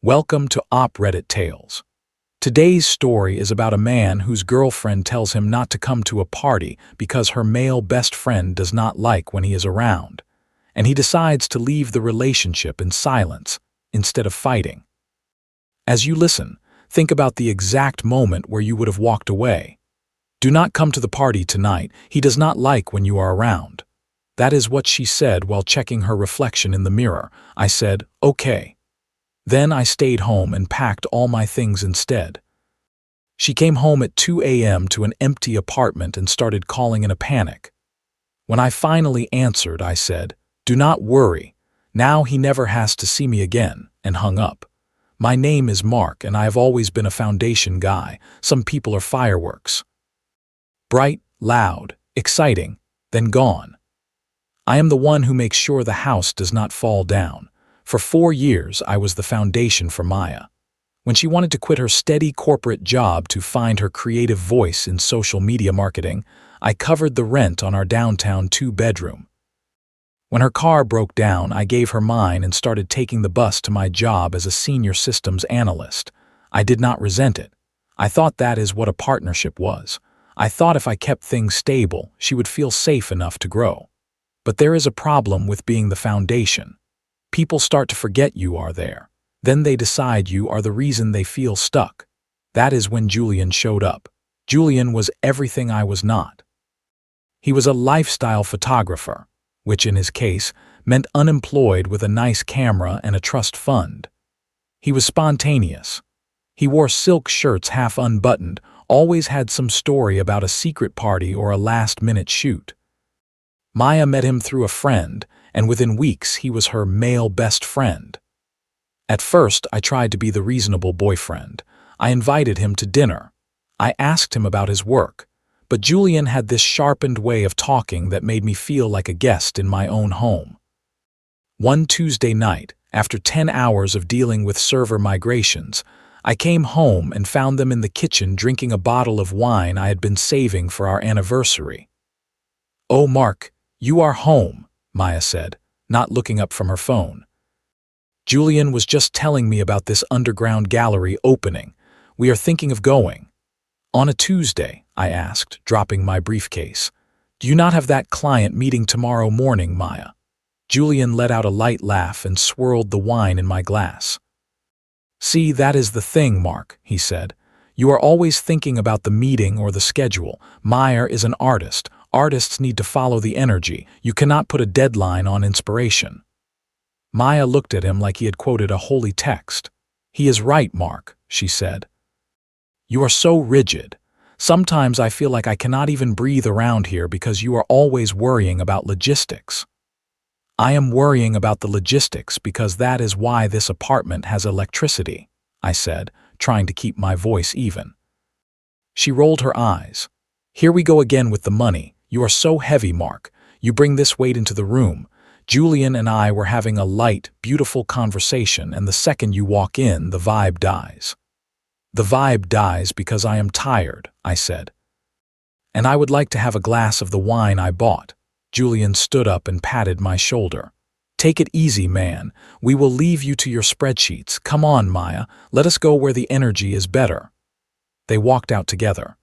Welcome to Reddit Tales. Today's story is about a man whose girlfriend tells him not to come to a party because her male best friend does not like when he is around, and he decides to leave the relationship in silence instead of fighting. As you listen, think about the exact moment where you would have walked away. Do not come to the party tonight. He does not like when you are around. That is what she said while checking her reflection in the mirror. I said, okay. Then I stayed home and packed all my things instead. She came home at 2 a.m. to an empty apartment and started calling in a panic. When I finally answered, I said, "Do not worry. Now he never has to see me again," and hung up. My name is Mark, and I have always been a foundation guy. Some people are fireworks. Bright, loud, exciting, then gone. I am the one who makes sure the house does not fall down. For 4 years, I was the foundation for Maya. When she wanted to quit her steady corporate job to find her creative voice in social media marketing, I covered the rent on our downtown 2-bedroom. When her car broke down, I gave her mine and started taking the bus to my job as a senior systems analyst. I did not resent it. I thought that is what a partnership was. I thought if I kept things stable, she would feel safe enough to grow. But there is a problem with being the foundation. People start to forget you are there. Then they decide you are the reason they feel stuck. That is when Julian showed up. Julian was everything I was not. He was a lifestyle photographer, which in his case meant unemployed with a nice camera and a trust fund. He was spontaneous. He wore silk shirts half unbuttoned, always had some story about a secret party or a last-minute shoot. Maya met him through a friend, and within weeks he was her male best friend. At first, I tried to be the reasonable boyfriend. I invited him to dinner. I asked him about his work, but Julian had this sharpened way of talking that made me feel like a guest in my own home. One Tuesday night, after 10 hours of dealing with server migrations, I came home and found them in the kitchen drinking a bottle of wine I had been saving for our anniversary. "Oh, Mark, you are home," Maya said, not looking up from her phone. "Julian was just telling me about this underground gallery opening. We are thinking of going." "On a Tuesday?" I asked, dropping my briefcase. "Do you not have that client meeting tomorrow morning, Maya?" Julian let out a light laugh and swirled the wine in my glass. "See, that is the thing, Mark," he said. "You are always thinking about the meeting or the schedule. Maya is an artist. Artists need to follow the energy. You cannot put a deadline on inspiration." Maya looked at him like he had quoted a holy text. "He is right, Mark," she said. "You are so rigid. Sometimes I feel like I cannot even breathe around here because you are always worrying about logistics." "I am worrying about the logistics because that is why this apartment has electricity," I said, trying to keep my voice even. She rolled her eyes. "Here we go again with the money. You are so heavy, Mark. You bring this weight into the room. Julian and I were having a light, beautiful conversation, and the second you walk in, the vibe dies." "The vibe dies because I am tired," I said. "And I would like to have a glass of the wine I bought." Julian stood up and patted my shoulder. "Take it easy, man. We will leave you to your spreadsheets. Come on, Maya. Let us go where the energy is better." They walked out together.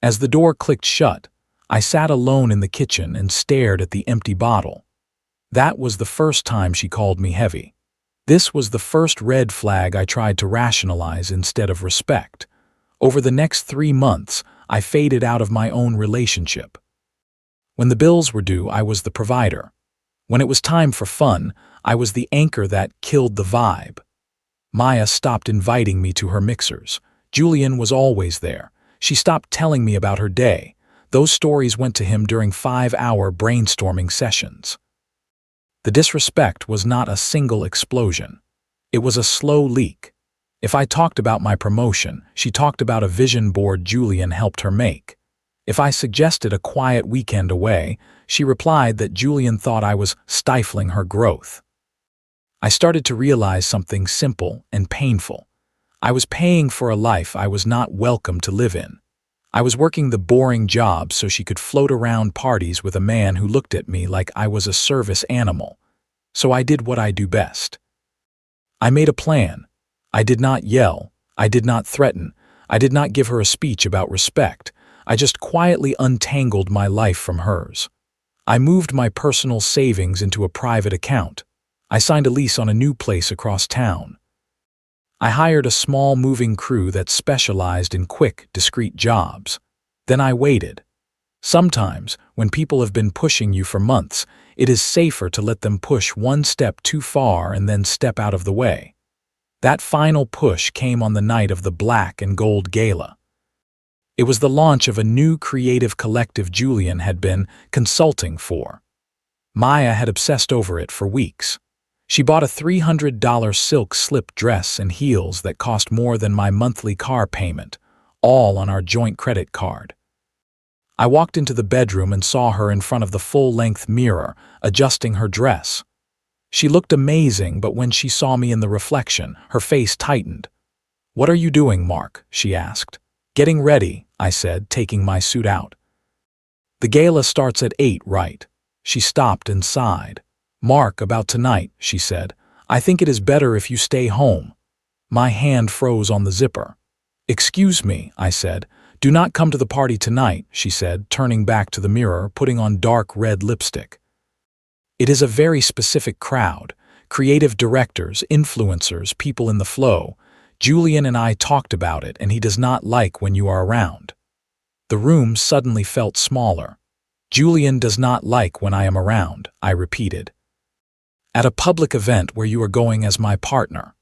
As the door clicked shut, I sat alone in the kitchen and stared at the empty bottle. That was the first time she called me heavy. This was the first red flag I tried to rationalize instead of respect. Over the next 3 months, I faded out of my own relationship. When the bills were due, I was the provider. When it was time for fun, I was the anchor that killed the vibe. Maya stopped inviting me to her mixers. Julian was always there. She stopped telling me about her day. Those stories went to him during 5-hour brainstorming sessions. The disrespect was not a single explosion. It was a slow leak. If I talked about my promotion, she talked about a vision board Julian helped her make. If I suggested a quiet weekend away, she replied that Julian thought I was stifling her growth. I started to realize something simple and painful. I was paying for a life I was not welcome to live in. I was working the boring job so she could float around parties with a man who looked at me like I was a service animal. So I did what I do best. I made a plan. I did not yell. I did not threaten. I did not give her a speech about respect. I just quietly untangled my life from hers. I moved my personal savings into a private account. I signed a lease on a new place across town. I hired a small moving crew that specialized in quick, discreet jobs. Then I waited. Sometimes, when people have been pushing you for months, it is safer to let them push one step too far and then step out of the way. That final push came on the night of the Black and Gold Gala. It was the launch of a new creative collective Julian had been consulting for. Maya had obsessed over it for weeks. She bought a $300 silk slip dress and heels that cost more than my monthly car payment, all on our joint credit card. I walked into the bedroom and saw her in front of the full-length mirror, adjusting her dress. She looked amazing, but when she saw me in the reflection, her face tightened. "What are you doing, Mark?" she asked. "Getting ready," I said, taking my suit out. "The gala starts at 8, right?" She stopped and sighed. "Mark, about tonight," she said. "I think it is better if you stay home." My hand froze on the zipper. "Excuse me," I said. "Do not come to the party tonight," she said, turning back to the mirror, putting on dark red lipstick. "It is a very specific crowd. Creative directors, influencers, people in the flow. Julian and I talked about it, and he does not like when you are around." The room suddenly felt smaller. "Julian does not like when I am around," I repeated. "At a public event where you are going as my partner."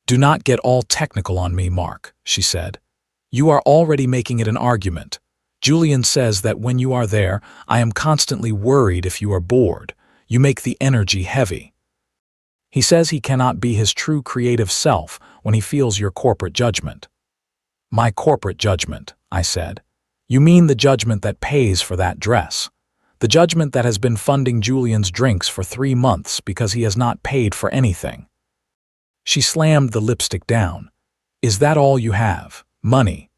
"Do not get all technical on me, Mark," she said. "You are already making it an argument. Julian says that when you are there, I am constantly worried if you are bored. You make the energy heavy. He says he cannot be his true creative self when he feels your corporate judgment." "My corporate judgment," I said. "You mean the judgment that pays for that dress? The judgment that has been funding Julian's drinks for 3 months because he has not paid for anything." She slammed the lipstick down. "Is that all you have? Money?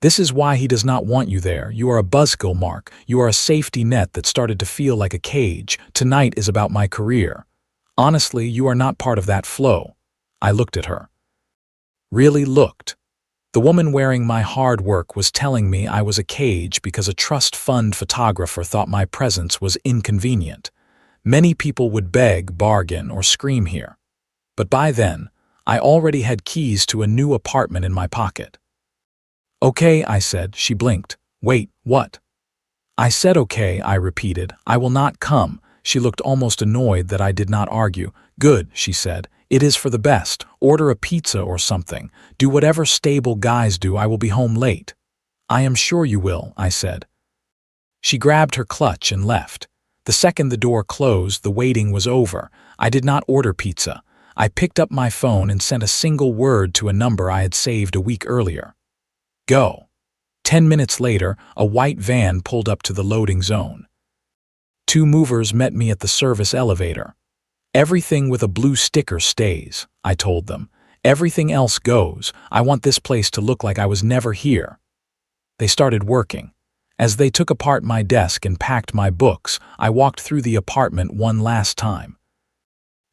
This is why he does not want you there. You are a buzzkill, Mark. You are a safety net that started to feel like a cage. Tonight is about my career. Honestly, you are not part of that flow." I looked at her. Really looked. The woman wearing my hard work was telling me I was a cage because a trust fund photographer thought my presence was inconvenient. Many people would beg, bargain, or scream here. But by then, I already had keys to a new apartment in my pocket. "Okay," I said. She blinked. "Wait, what?" "I said okay," I repeated. "I will not come." She looked almost annoyed that I did not argue. "Good," she said. "It is for the best. Order a pizza or something. Do whatever stable guys do. I will be home late." "I am sure you will," I said. She grabbed her clutch and left. The second the door closed, the waiting was over. I did not order pizza. I picked up my phone and sent a single word to a number I had saved a week earlier. "Go." 10 minutes later, a white van pulled up to the loading zone. 2 movers met me at the service elevator. "Everything with a blue sticker stays," I told them. "Everything else goes. I want this place to look like I was never here." They started working. As they took apart my desk and packed my books, I walked through the apartment one last time.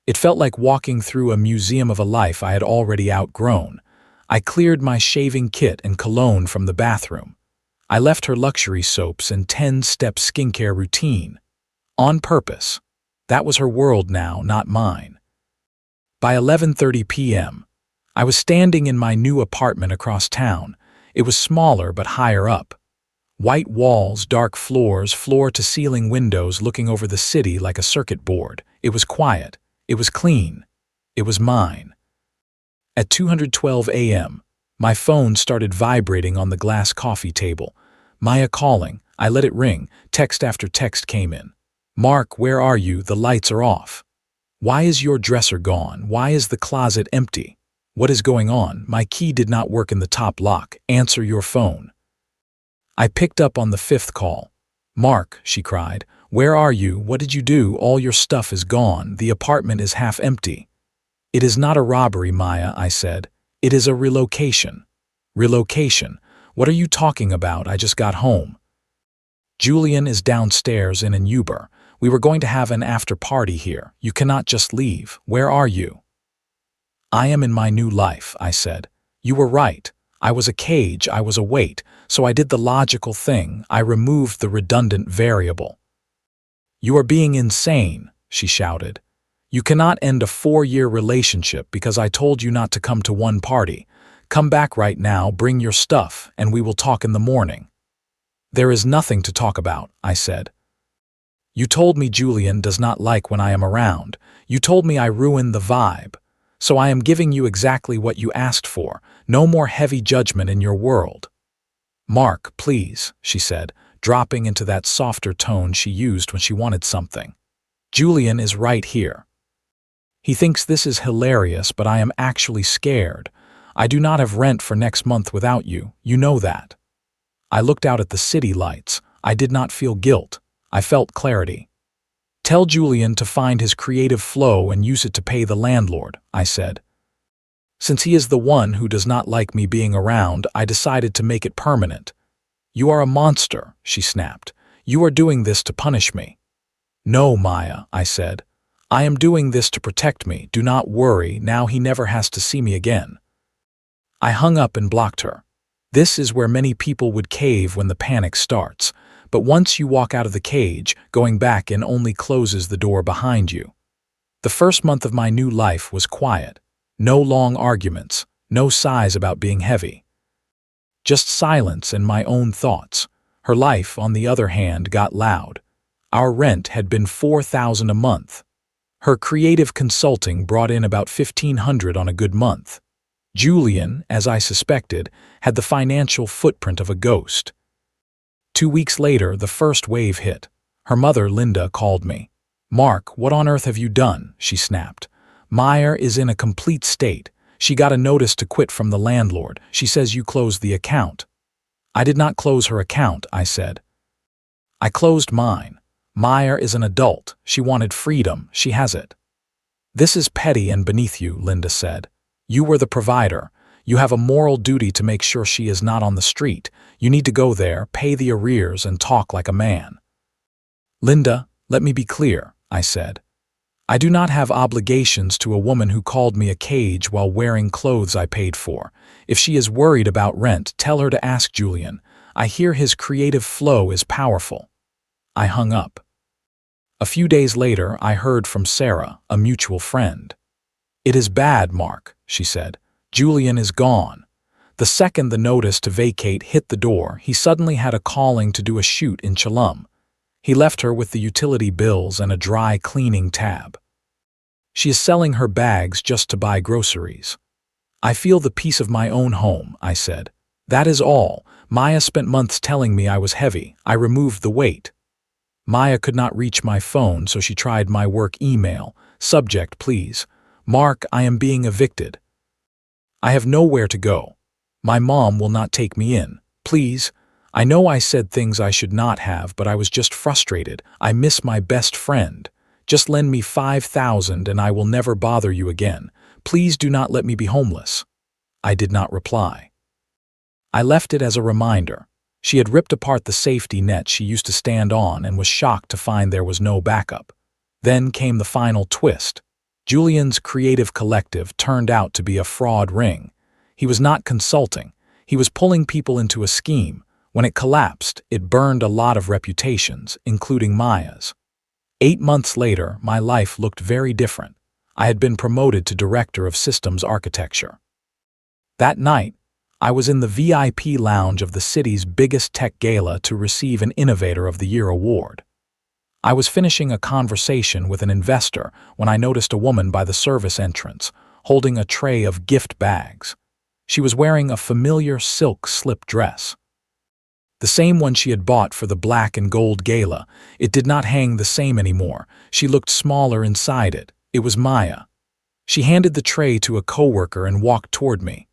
It felt like walking through a museum of a life I had already outgrown. I cleared my shaving kit and cologne from the bathroom. I left her luxury soaps and 10-step skincare routine. On purpose. That was her world now, not mine. By 11:30 p.m., I was standing in my new apartment across town. It was smaller but higher up. White walls, dark floors, floor-to-ceiling windows looking over the city like a circuit board. It was quiet. It was clean. It was mine. At 2:12 a.m., my phone started vibrating on the glass coffee table. Maya calling. I let it ring. Text after text came in. "Mark, where are you? The lights are off. Why is your dresser gone? Why is the closet empty? What is going on? My key did not work in the top lock. Answer your phone." I picked up on the 5th call. "Mark," she cried, "where are you? What did you do? All your stuff is gone. The apartment is half empty." "It is not a robbery, Maya," I said. "It is a relocation." "Relocation? What are you talking about? I just got home." "Julian is downstairs in an Uber. We were going to have an after party here. You cannot just leave. Where are you?" I am in my new life, I said. You were right. I was a cage, I was a weight, so I did the logical thing. I removed the redundant variable. You are being insane, she shouted. You cannot end a 4-year relationship because I told you not to come to one party. Come back right now, bring your stuff, and we will talk in the morning. There is nothing to talk about, I said. You told me Julian does not like when I am around. You told me I ruin the vibe. So I am giving you exactly what you asked for. No more heavy judgment in your world. Mark, please, she said, dropping into that softer tone she used when she wanted something. Julian is right here. He thinks this is hilarious, but I am actually scared. I do not have rent for next month without you. You know that. I looked out at the city lights. I did not feel guilt. I felt clarity. Tell Julian to find his creative flow and use it to pay the landlord, I said. Since he is the one who does not like me being around, I decided to make it permanent. You are a monster, she snapped. You are doing this to punish me. No, Maya, I said. I am doing this to protect me. Do not worry, now he never has to see me again. I hung up and blocked her. This is where many people would cave when the panic starts. But once you walk out of the cage, going back in only closes the door behind you. The first month of my new life was quiet. No long arguments, no sighs about being heavy. Just silence and my own thoughts. Her life, on the other hand, got loud. Our rent had been $4,000 a month. Her creative consulting brought in about $1,500 on a good month. Julian, as I suspected, had the financial footprint of a ghost. 2 weeks later, the first wave hit. Her mother, Linda, called me. Mark, what on earth have you done? She snapped. Meyer is in a complete state. She got a notice to quit from the landlord. She says you closed the account. I did not close her account, I said. I closed mine. Meyer is an adult. She wanted freedom. She has it. This is petty and beneath you, Linda said. You were the provider. You have a moral duty to make sure she is not on the street. You need to go there, pay the arrears, and talk like a man. Linda, let me be clear, I said. I do not have obligations to a woman who called me a cage while wearing clothes I paid for. If she is worried about rent, tell her to ask Julian. I hear his creative flow is powerful. I hung up. A few days later, I heard from Sarah, a mutual friend. It is bad, Mark, she said. Julian is gone. The second the notice to vacate hit the door, he suddenly had a calling to do a shoot in Chalum. He left her with the utility bills and a dry cleaning tab. She is selling her bags just to buy groceries. I feel the peace of my own home, I said. That is all. Maya spent months telling me I was heavy. I removed the weight. Maya could not reach my phone, so she tried my work email. Subject, please. Mark, I am being evicted. I have nowhere to go. My mom will not take me in. Please. I know I said things I should not have, but I was just frustrated. I miss my best friend. Just lend me $5,000 and I will never bother you again. Please do not let me be homeless. I did not reply. I left it as a reminder. She had ripped apart the safety net she used to stand on and was shocked to find there was no backup. Then came the final twist. Julian's creative collective turned out to be a fraud ring. He was not consulting. He was pulling people into a scheme. When it collapsed, it burned a lot of reputations, including Maya's. 8 months later, my life looked very different. I had been promoted to Director of Systems Architecture. That night, I was in the VIP lounge of the city's biggest tech gala to receive an Innovator of the Year award. I was finishing a conversation with an investor when I noticed a woman by the service entrance, holding a tray of gift bags. She was wearing a familiar silk slip dress. The same one she had bought for the black and gold gala. It did not hang the same anymore. She looked smaller inside it. It was Maya. She handed the tray to a coworker and walked toward me.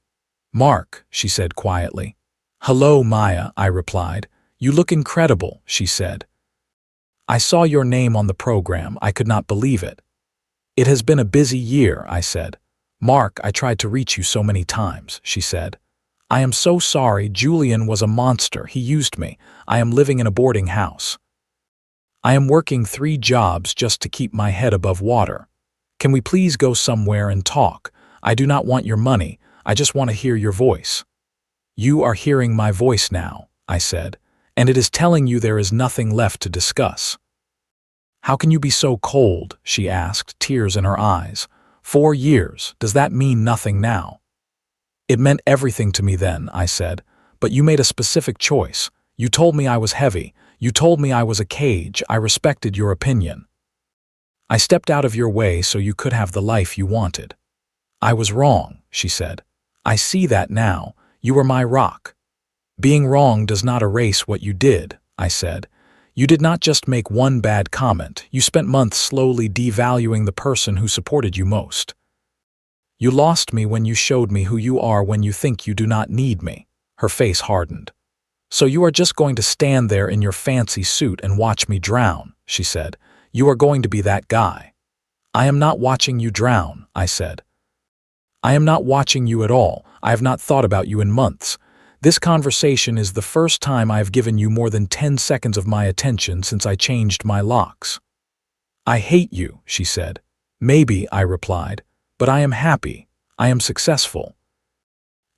Mark, she said quietly. Hello, Maya, I replied. You look incredible, she said. I saw your name on the program. I could not believe it. It has been a busy year, I said. Mark, I tried to reach you so many times, she said. I am so sorry. Julian was a monster. He used me. I am living in a boarding house. I am working 3 jobs just to keep my head above water. Can we please go somewhere and talk? I do not want your money, I just want to hear your voice." "You are hearing my voice now," I said, "and it is telling you there is nothing left to discuss." "How can you be so cold?" she asked, tears in her eyes. 4 years, does that mean nothing now?" "It meant everything to me then," I said, "but you made a specific choice. You told me I was heavy. You told me I was a cage. I respected your opinion. I stepped out of your way so you could have the life you wanted." "I was wrong," she said. "I see that now. You were my rock." "Being wrong does not erase what you did," I said. "You did not just make one bad comment. You spent months slowly devaluing the person who supported you most. You lost me when you showed me who you are when you think you do not need me." Her face hardened. "So you are just going to stand there in your fancy suit and watch me drown," she said. "You are going to be that guy." "I am not watching you drown," I said. "I am not watching you at all. I have not thought about you in months. This conversation is the first time I have given you more than 10 seconds of my attention since I changed my locks." "I hate you," she said. "Maybe," I replied, "but I am happy. I am successful.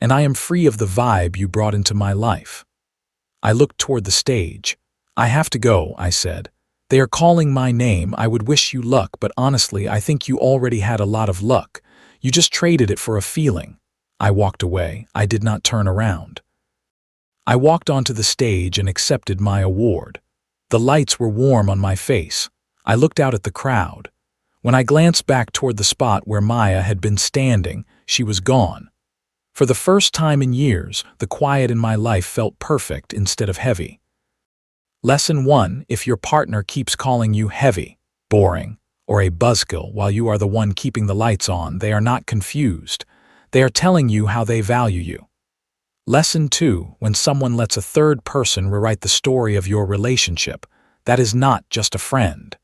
And I am free of the vibe you brought into my life." I looked toward the stage. "I have to go," I said. "They are calling my name. I would wish you luck, but honestly, I think you already had a lot of luck. You just traded it for a feeling." I walked away. I did not turn around. I walked onto the stage and accepted my award. The lights were warm on my face. I looked out at the crowd. When I glanced back toward the spot where Maya had been standing, she was gone. For the first time in years, the quiet in my life felt perfect instead of heavy. Lesson 1: if your partner keeps calling you heavy, boring, or a buzzkill while you are the one keeping the lights on, they are not confused. They are telling you how they value you. Lesson 2: when someone lets a third person rewrite the story of your relationship, that is not just a friend.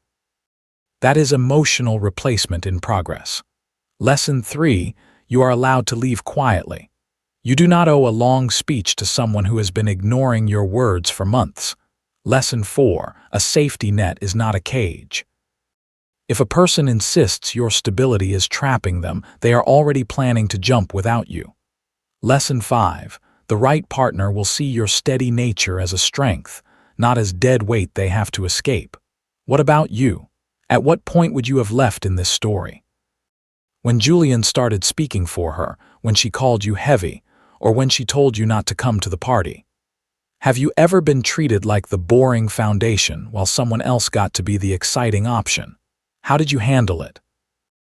That is emotional replacement in progress. Lesson 3: you are allowed to leave quietly. You do not owe a long speech to someone who has been ignoring your words for months. Lesson 4: a safety net is not a cage. If a person insists your stability is trapping them, they are already planning to jump without you. Lesson 5: the right partner will see your steady nature as a strength, not as dead weight they have to escape. What about you? At what point would you have left in this story? When Julian started speaking for her, when she called you heavy, or when she told you not to come to the party? Have you ever been treated like the boring foundation while someone else got to be the exciting option? How did you handle it?